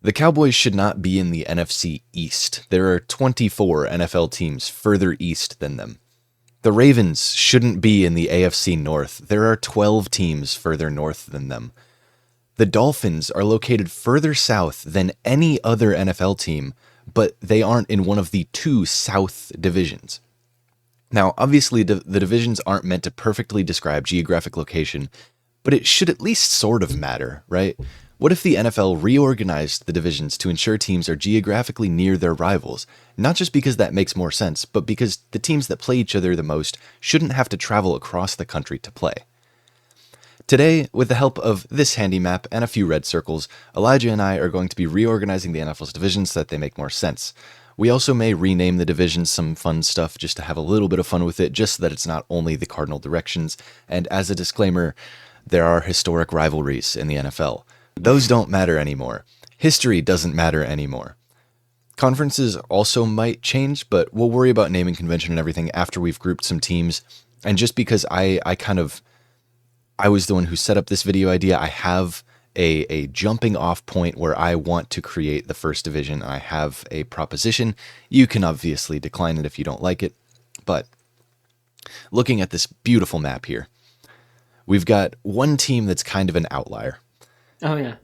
The Cowboys should not be in the NFC East. There are 24 NFL teams further east than them. The Ravens shouldn't be in the AFC North. There are 12 teams further north than them. The Dolphins are located further south than any other NFL team, but they aren't in one of the two South divisions. Now, obviously, the divisions aren't meant to perfectly describe geographic location, but it should at least sort of matter, right? What if the NFL reorganized the divisions to ensure teams are geographically near their rivals, not just because that makes more sense, but because the teams that play each other the most shouldn't have to travel across the country to play? Today, with the help of this handy map and a few red circles, Elijah and I are going to be reorganizing the NFL's divisions so that they make more sense. We also may rename the divisions, some fun stuff just to have a little bit of fun with it, just so that it's not only the cardinal directions. And as a disclaimer, there are historic rivalries in the NFL. Those don't matter anymore. History doesn't matter anymore. Conferences also might change, but we'll worry about naming convention and everything after we've grouped some teams. And just because I was the one who set up this video idea, I have a jumping off point where I want to create the first division. I have a proposition. You can obviously decline it if you don't like it. But looking at this beautiful map here, we've got one team that's kind of an outlier. Oh yeah.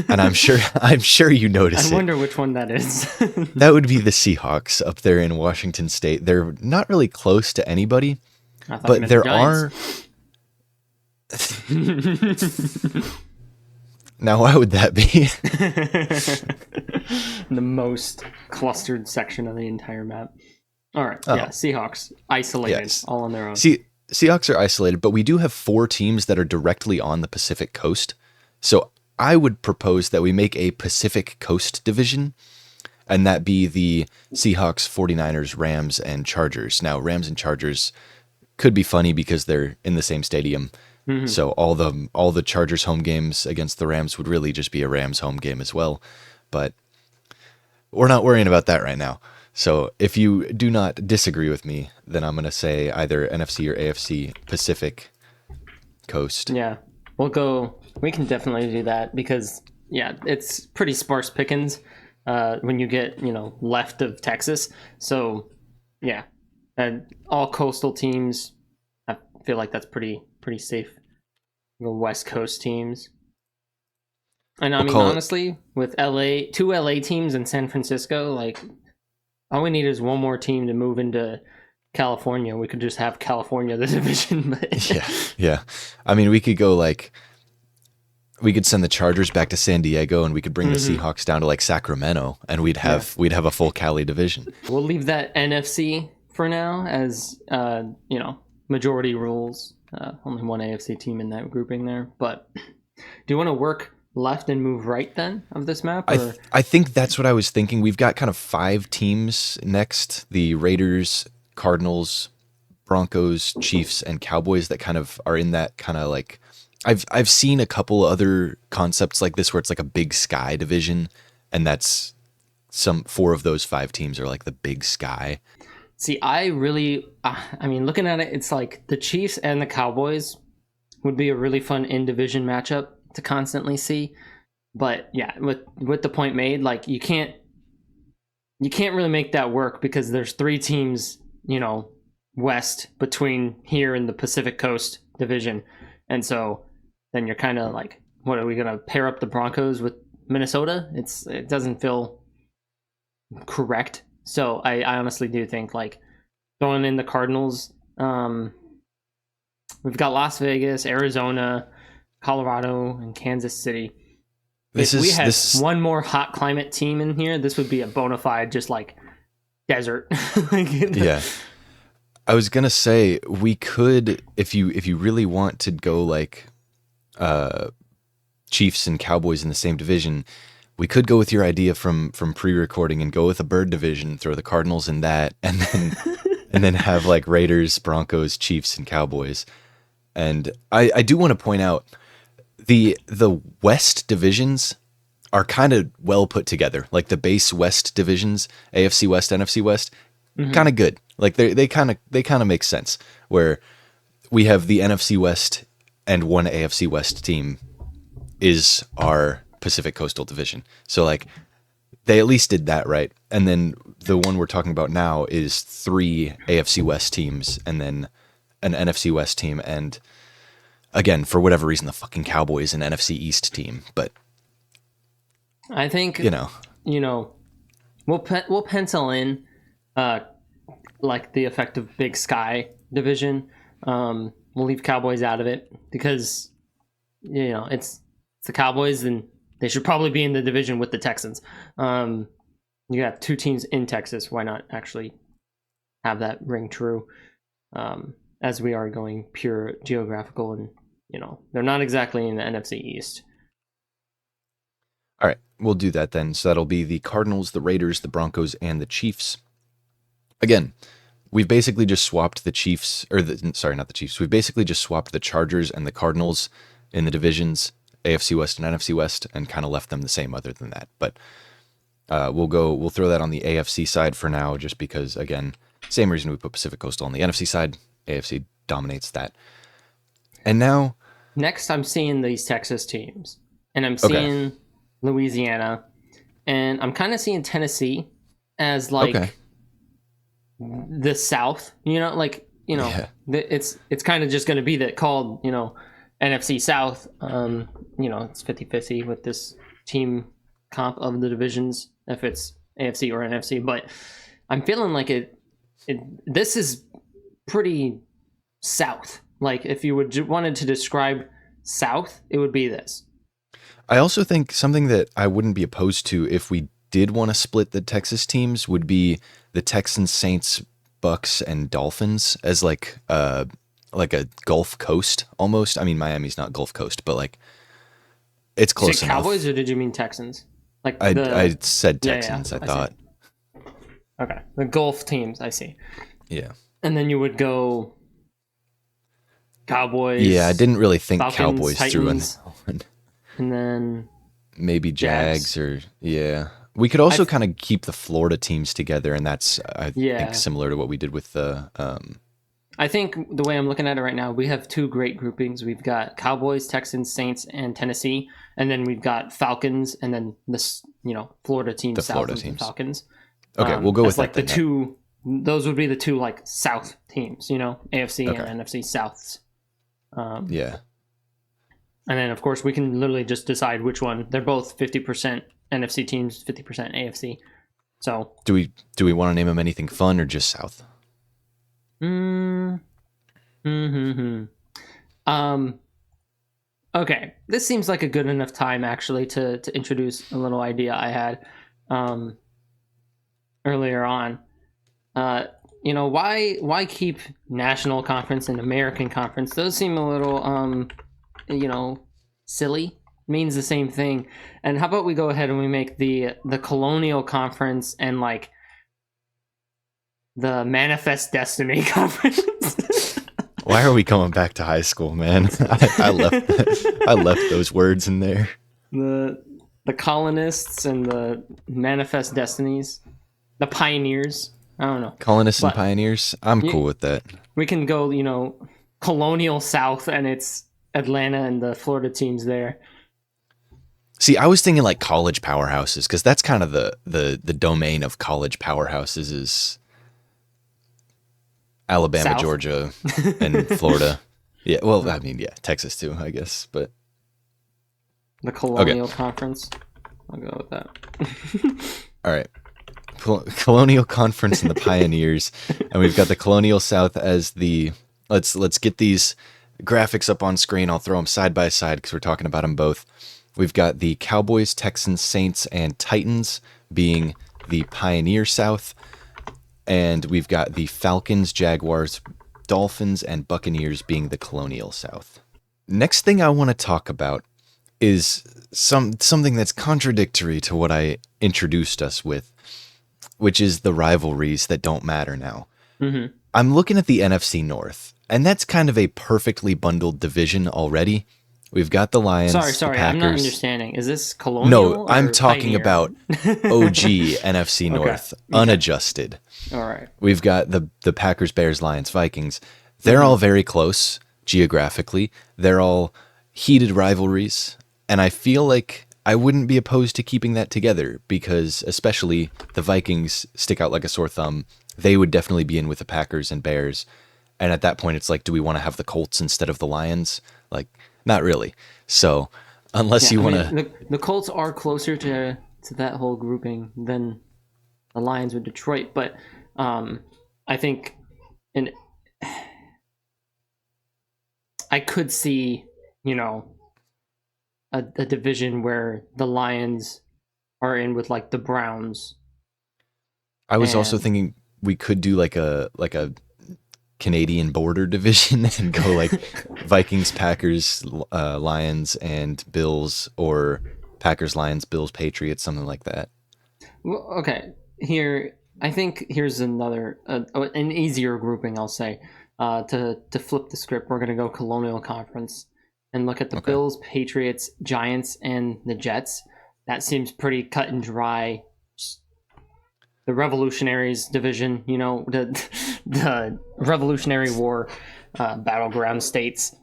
And I'm sure you notice it. I wonder which one that is. That would be the Seahawks up there in Washington State. They're not really close to anybody, but there are. Now, why would that be? The most clustered section of the entire map. All right. Oh. Yeah. Seahawks isolated, Yes. all on their own. Seahawks are isolated, but we do have 4 teams that are directly on the Pacific Coast. So I would propose that we make a Pacific Coast division, and that be the Seahawks, 49ers, Rams, and Chargers. Now, Rams and Chargers could be funny because they're in the same stadium. Mm-hmm. So all the Chargers home games against the Rams would really just be a Rams home game as well. But we're not worrying about that right now. So if you do not disagree with me, then I'm going to say either NFC or AFC Pacific Coast. Yeah, we can definitely do that because, yeah, it's pretty sparse pickings when you get, left of Texas. So, yeah, and all coastal teams, I feel like that's pretty safe. The West Coast teams. And honestly, with two LA teams in San Francisco, like, all we need is one more team to move into California. We could just have California the division. But Yeah. I mean, we could go we could send the Chargers back to San Diego, and we could bring the Seahawks down to Sacramento, and we'd have a full Cali division. We'll leave that NFC for now as majority rules. Only one AFC team in that grouping there. But do you want to work left and move right then of this map? Or? I think that's what I was thinking. We've got kind of 5 teams next: the Raiders, Cardinals, Broncos, Chiefs, and Cowboys that kind of are in that kind of I've seen a couple other concepts like this where it's like a Big Sky division, and that's 4 of those 5 teams are like the Big Sky. See, I really, looking at it, it's like the Chiefs and the Cowboys would be a really fun in-division matchup to constantly see. But yeah, with the point made, you can't really make that work because there's 3 teams, west between here and the Pacific Coast division. And so then you're kind of like, what are we going to pair up the Broncos with Minnesota? It doesn't feel correct. So I honestly do think going in the Cardinals, we've got Las Vegas, Arizona, Colorado, and Kansas City. If we had one more hot climate team in here, this would be a bona fide just desert. Yeah. I was gonna say we could, if you really want to go Chiefs and Cowboys in the same division, we could go with your idea from pre-recording and go with a bird division, throw the Cardinals in that, and then have Raiders, Broncos, Chiefs, and Cowboys. And I do want to point out the West divisions are kind of well put together. The base West divisions, AFC West, NFC West, kind of good. They kind of make sense, where we have the NFC West and one AFC West team is our Pacific Coastal Division. So they at least did that right. And then the one we're talking about now is 3 AFC West teams and then an NFC West team. And again, for whatever reason, the fucking Cowboys an NFC East team. But I think we'll pencil in like the effective Big Sky division. We'll leave Cowboys out of it because it's the Cowboys and they should probably be in the division with the Texans. You have 2 teams in Texas. Why not actually have that ring true? As we are going pure geographical, and they're not exactly in the NFC East. All right, we'll do that then. So that'll be the Cardinals, the Raiders, the Broncos, and the Chiefs. Again, we've basically just swapped the Chiefs, not the Chiefs. We've basically just swapped the Chargers and the Cardinals in the divisions, AFC West and NFC West, and kind of left them the same other than that. But we'll throw that on the AFC side for now, just because, again, same reason we put Pacific Coastal on the NFC side. AFC dominates that. And now... Next, I'm seeing these Texas teams, and I'm seeing Louisiana, and I'm kind of seeing Tennessee as like the South, it's kind of just going to be called, NFC South. It's 50-50 with this team comp of the divisions, if it's AFC or NFC, but I'm feeling like this is pretty South. Like if you wanted to describe South, it would be this. I also think something that I wouldn't be opposed to if we did want to split the Texas teams would be the Texans, Saints, Bucks, and Dolphins as like a Gulf Coast almost. I mean, Miami's not Gulf Coast, but like it's close enough. Cowboys, or did you mean Texans? Like I said Texans. I thought. Okay, the Gulf teams. I see. Yeah. And then you would go Cowboys. Yeah, I didn't really think Falcons, Cowboys through in Titans, and then maybe Jags or We could also kind of keep the Florida teams together, and that's I think similar to what we did with the. I think the way I'm looking at it right now, we have 2 great groupings. We've got Cowboys, Texans, Saints, and Tennessee, and then we've got Falcons, and then this Florida teams, the Florida teams, Falcons. Okay, we'll go with like that. The 2. Those would be the 2 like South teams, AFC and NFC Souths. Yeah. And then, of course, we can literally just decide which one. They're both 50% NFC teams, 50% AFC. So, do we want to name them anything fun or just South? Okay, this seems like a good enough time actually to introduce a little idea I had earlier on. Why keep National Conference and American Conference? Those seem a little silly. Means the same thing. And how about we go ahead and we make the Colonial Conference and like the Manifest Destiny Conference. Why are we coming back to high school, man? I left those words in there. The colonists and the Manifest Destinies, the pioneers. I don't know. Colonists and pioneers. I'm cool with that. We can go, Colonial South, and it's Atlanta and the Florida teams there. See, I was thinking like college powerhouses, because that's kind of the domain of college powerhouses is Alabama, South? Georgia, and Florida. Yeah, well, I mean, yeah, Texas too, I guess, but the Colonial Conference. I'll go with that. All right. Colonial Conference and the Pioneers, and we've got the Colonial South as the let's get these graphics up on screen. I'll throw them side by side because we're talking about them both. We've got the Cowboys, Texans, Saints, and Titans being the Pioneer South, and we've got the Falcons, Jaguars, Dolphins, and Buccaneers being the Colonial South. Next thing I want to talk about is something that's contradictory to what I introduced us with, which is the rivalries that don't matter now. Mm-hmm. I'm looking at the NFC North, and that's kind of a perfectly bundled division already. We've got the Lions. Sorry, I'm not understanding. Is this Colonial? No, I'm talking about OG NFC North, unadjusted. All right. We've got the Packers, Bears, Lions, Vikings. They're all very close geographically. They're all heated rivalries, and I feel like I wouldn't be opposed to keeping that together because especially the Vikings stick out like a sore thumb. They would definitely be in with the Packers and Bears. And at that point, it's like, do we want to have the Colts instead of the Lions? Like, not really. So unless you want to... The Colts are closer to that whole grouping than the Lions with Detroit. But I think I could see, a division where the Lions are in with like the Browns. I was also thinking we could do like a Canadian border division and go like Vikings, Packers, Lions, and Bills, or Packers, Lions, Bills, Patriots, something like that. Well, okay, I think here's another an easier grouping. I'll say to flip the script, we're gonna go Colonial Conference and look at the Bills, Patriots, Giants, and the Jets. That seems pretty cut and dry. The Revolutionaries division, the Revolutionary War battleground states.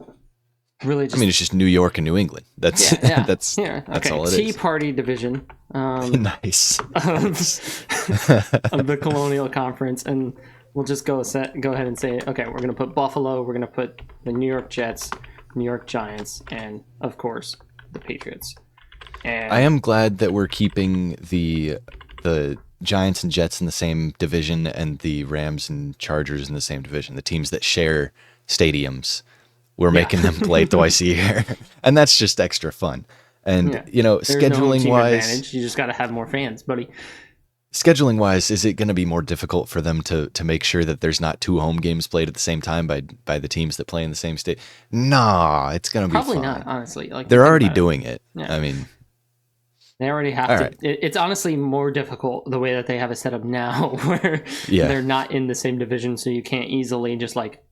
Really, it's just New York and New England. That's that's all it is. Tea Party division. Nice. Of the Colonial Conference, and we'll just go ahead and say, okay, we're gonna put Buffalo, we're gonna put the New York Jets, New York Giants, and of course the Patriots. And I am glad that we're keeping the Giants and Jets in the same division and the Rams and Chargers in the same division. The teams that share stadiums, we're making them play twice a year, and that's just extra fun. And scheduling wise, advantage. You just got to have more fans, buddy. Scheduling wise, is it going to be more difficult for them to make sure that there's not two home games played at the same time by the teams that play in the same state? Nah, it's going to be probably fine. not. Honestly, like they're already doing it. Yeah. I mean, they already have to. Right. It's honestly more difficult the way that they have it set up now, where they're not in the same division, so you can't easily just like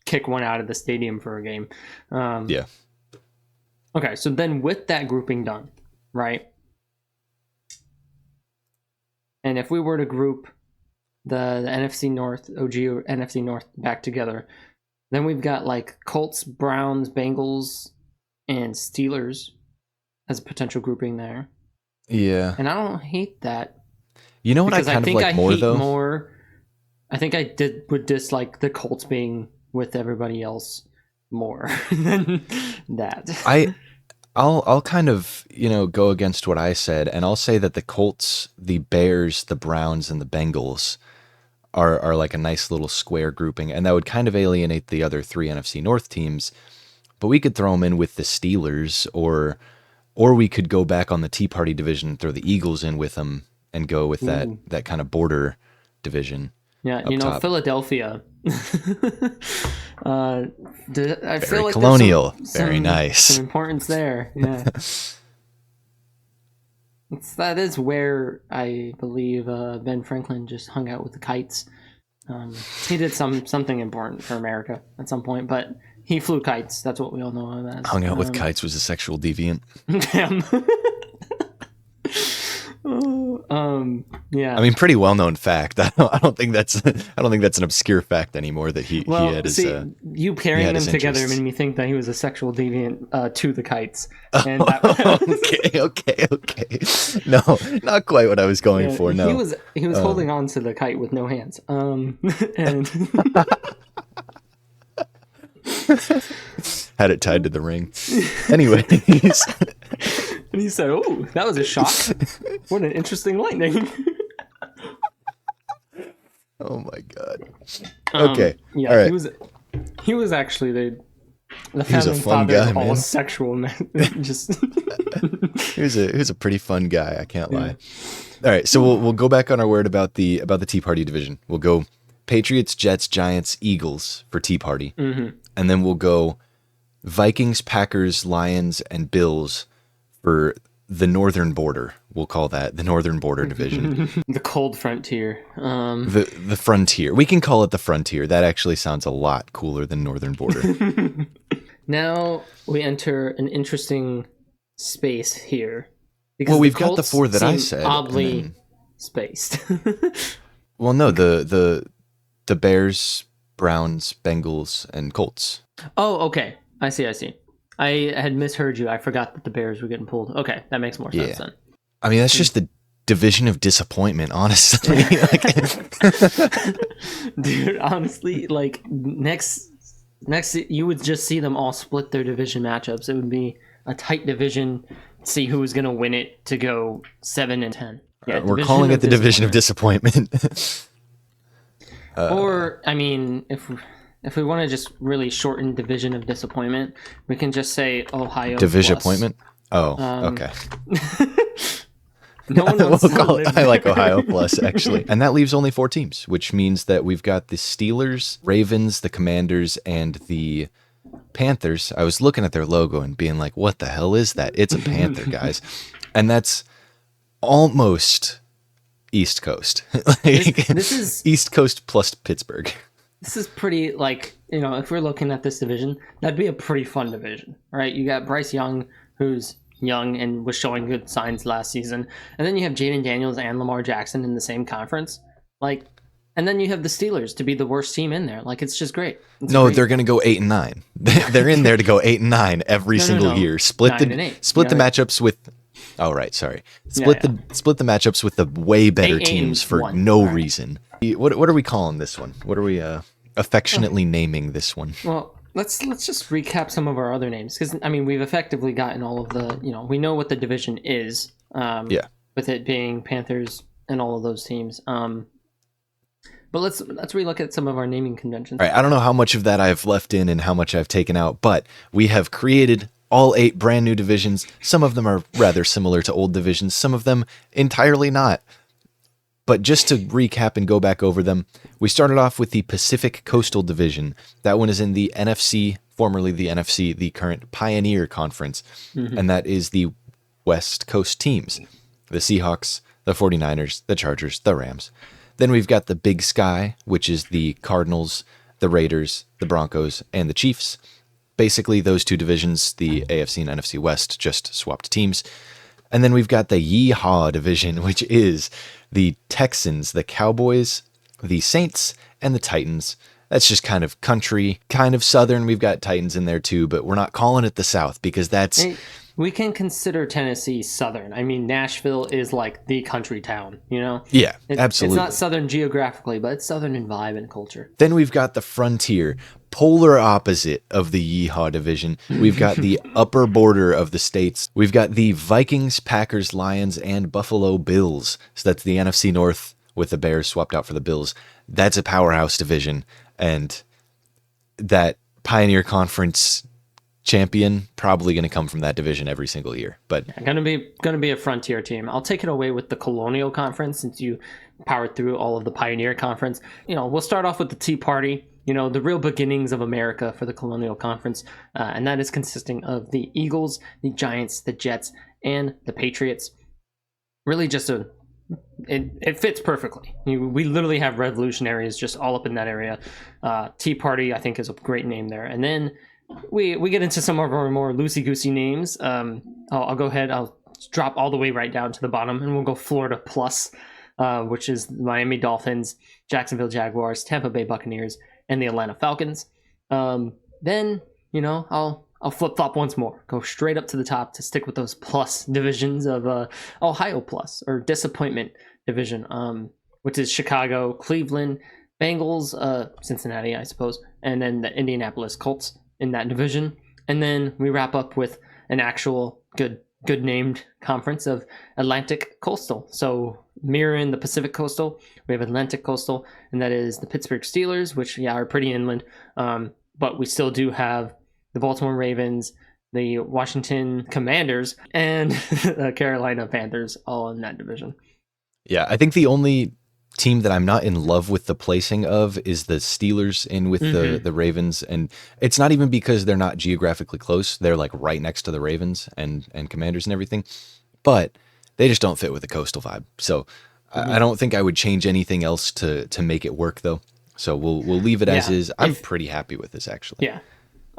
kick one out of the stadium for a game. Yeah. Okay, so then with that grouping done, right? And if we were to group the NFC North, OG or NFC North back together, then we've got like Colts, Browns, Bengals, and Steelers as a potential grouping there. Yeah. And I don't hate that. You know what I kind of like more, though? I think I would dislike the Colts being with everybody else more than that. I'll kind of, go against what I said, and I'll say that the Colts, the Bears, the Browns, and the Bengals are like a nice little square grouping, and that would kind of alienate the other three NFC North teams, but we could throw them in with the Steelers, or we could go back on the Tea Party division and throw the Eagles in with them and go with that kind of border division. Yeah, top. Philadelphia. I very feel like colonial, very nice. Some importance there. Yeah, that is where I believe Ben Franklin just hung out with the kites. He did something important for America at some point, but he flew kites. That's what we all know him as. Hung out with kites, was a sexual deviant. Damn. Yeah. I mean, pretty well-known fact. I don't think that's an obscure fact anymore that he had his. You pairing them together made me think that he was a sexual deviant to the kites. And Okay. No, not quite what I was going for. No, he was holding on to the kite with no hands. And had it tied to the ring. Anyways. And he said, "Oh, that was a shock. What an interesting lightning." Oh my god. Okay. Yeah, all right. He was actually the founding father of all sexual men. Just he was a pretty fun guy, I can't lie. All right, so we'll go back on our word about the Tea Party division. We'll go Patriots, Jets, Giants, Eagles for Tea Party. Mm-hmm. And then we'll go Vikings, Packers, Lions, and Bills for the northern border. We'll call that the northern border division. The cold frontier. The frontier. We can call it the frontier. That actually sounds a lot cooler than northern border. Now we enter an interesting space here. Well, we've got the four that I said. Oddly spaced. Well, no, the Bears, Browns, Bengals, and Colts. Oh, okay. I see. I had misheard you. I forgot that the Bears were getting pulled. Okay, that makes more sense then. I mean, that's just the division of disappointment, honestly. Dude, honestly, like next you would just see them all split their division matchups. It would be a tight division, see who was going to win it to go 7-10. Yeah, we're calling it the division of disappointment. Or, I mean, if we want to just really shorten division of disappointment, we can just say Ohio division plus. appointment? Oh, okay. No one wants to live I like Ohio plus, actually. And that leaves only 4 teams, which means that we've got the Steelers, Ravens, the Commanders, and the Panthers. I was looking at their logo and being like, what the hell is that? It's a panther, guys. And that's almost East Coast. This is East Coast plus Pittsburgh. This is pretty, like, you know, if we're looking at this division, that'd be a pretty fun division, right? You got Bryce Young, who's young and was showing good signs last season. And then you have Jaden Daniels and Lamar Jackson in the same conference. Like, and then you have the Steelers to be the worst team in there. Like, it's just great. They're going to go 8-9. They're in there to go 8-9 every single year. Split the matchups with. Oh, right. Sorry. Split the matchups with the way better teams for no reason. What are we calling this one? What are we affectionately naming this one? Well, let's just recap some of our other names, because I mean we've effectively gotten all of the, you know, we know what the division is. With it being Panthers and all of those teams. But let's relook at some of our naming conventions. All right, I don't know how much of that I've left in and how much I've taken out, but we have created all 8 brand new divisions. Some of them are rather similar to old divisions, some of them entirely not. But just to recap and go back over them, we started off with the Pacific Coastal Division. That one is in the NFC, formerly the NFC, the current Pioneer Conference. Mm-hmm. And that is the West Coast teams, the Seahawks, the 49ers, the Chargers, the Rams. Then we've got the Big Sky, which is the Cardinals, the Raiders, the Broncos, and the Chiefs. Basically, those 2 divisions, the AFC and NFC West, just swapped teams. And then we've got the Yeehaw division, which is the Texans, the Cowboys, the Saints, and the Titans. That's just kind of country, kind of southern. We've got Titans in there too, but we're not calling it the South because that's... We can consider Tennessee southern. I mean, Nashville is like the country town, you know? Yeah, absolutely. It's not southern geographically, but it's southern in vibe and culture. Then we've got the Frontier, polar opposite of the Yeehaw division. We've got the upper border of the states. We've got the Vikings, Packers, Lions, and Buffalo Bills. So that's the NFC North with the Bears swapped out for the Bills. That's a powerhouse division. And that Pioneer Conference champion probably going to come from that division every single year. But gonna be a Frontier team. I'll take it away with the Colonial Conference since you powered through all of the Pioneer Conference. You know, we'll start off with the Tea Party, you know, the real beginnings of America for the Colonial Conference, and that is consisting of the Eagles, the Giants, the Jets, and the Patriots. Really just it fits perfectly. We literally have revolutionaries just all up in that area. Tea Party, I think, is a great name there. And then we get into some of our more loosey-goosey names. I'll go ahead. I'll drop all the way right down to the bottom, and we'll go Florida Plus, which is Miami Dolphins, Jacksonville Jaguars, Tampa Bay Buccaneers, and the Atlanta Falcons. Then, you know, I'll flip-flop once more. Go straight up to the top to stick with those plus divisions of Ohio Plus, or Disappointment Division, which is Chicago, Cleveland, Bengals, Cincinnati, I suppose, and then the Indianapolis Colts in that division. And then we wrap up with an actual good named conference of Atlantic Coastal. So mirroring the Pacific Coastal, we have Atlantic Coastal, and that is the Pittsburgh Steelers, which are pretty inland, but we still do have the Baltimore Ravens, the Washington Commanders, and the Carolina Panthers all in that division. Yeah, I think the only team that I'm not in love with the placing of is the Steelers in with the Ravens, and it's not even because they're not geographically close. They're like right next to the Ravens and Commanders and everything, but they just don't fit with the coastal vibe. So I don't think I would change anything else to make it work though. So we'll leave it as is. I'm pretty happy with this actually. Yeah,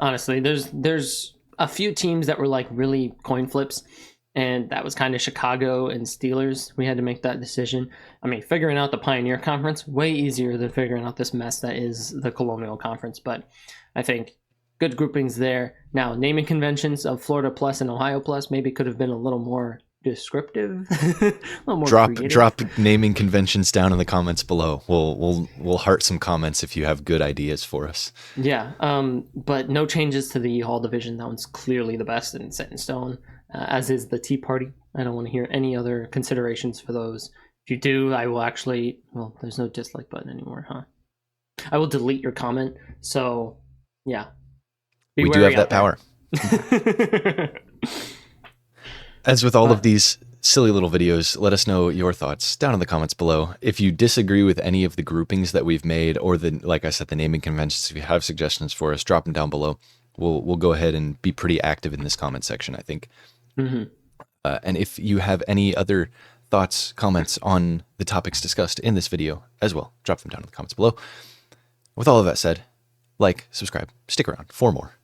honestly, there's a few teams that were like really coin flips. And that was kind of Chicago and Steelers. We had to make that decision. I mean, figuring out the Pioneer Conference, way easier than figuring out this mess that is the Colonial Conference. But I think good groupings there. Now, naming conventions of Florida Plus and Ohio Plus maybe could have been a little more descriptive, a little more creative. Drop naming conventions down in the comments below. We'll heart some comments if you have good ideas for us. Yeah, but no changes to the Hall division. That one's clearly the best and set in stone, as is the Tea Party. I don't want to hear any other considerations for those. If you do, I will actually... Well, there's no dislike button anymore, huh? I will delete your comment. So, yeah. We do have that power. As with all of these silly little videos, let us know your thoughts down in the comments below. If you disagree with any of the groupings that we've made, or like I said, the naming conventions, if you have suggestions for us, drop them down below. We'll go ahead and be pretty active in this comment section, I think. Mm-hmm. And if you have any other thoughts, comments on the topics discussed in this video as well, drop them down in the comments below. With all of that said, like, subscribe, stick around for more.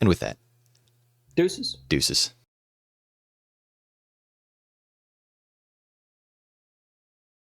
And with that, Deuces. Deuces.